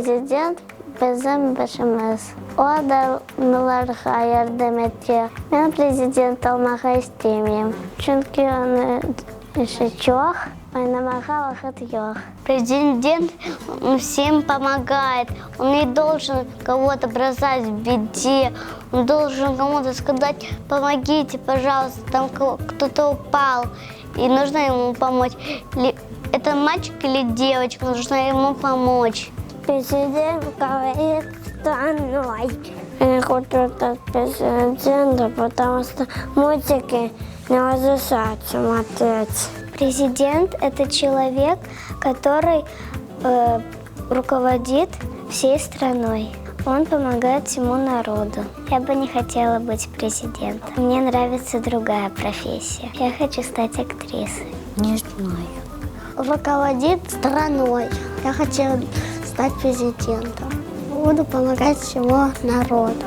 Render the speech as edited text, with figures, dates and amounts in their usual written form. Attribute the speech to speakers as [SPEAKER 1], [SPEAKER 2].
[SPEAKER 1] Президент bizim başımız. O adamlara yardım ediyor. Ben prezident olmak istemiyorum. Çünkü onun işi çok, oynamaya vakit yok.
[SPEAKER 2] Президент всем помогает. Он не должен кого-то бросать в беде. Он должен кому-то сказать: помогите, пожалуйста, там кто-то упал, и нужно ему помочь. Это мальчик или девочка, нужно ему помочь.
[SPEAKER 1] Президент говорит страной. Я хочу стать президентом, потому что мультики не разрешают смотреть.
[SPEAKER 2] Президент – это человек, который руководит всей страной. Он помогает всему народу. Я бы не хотела быть президентом. Мне нравится другая профессия. Я хочу стать актрисой.
[SPEAKER 1] Не знаю.
[SPEAKER 2] Руководит страной. Я хочу стать президентом. Буду помогать всему народу.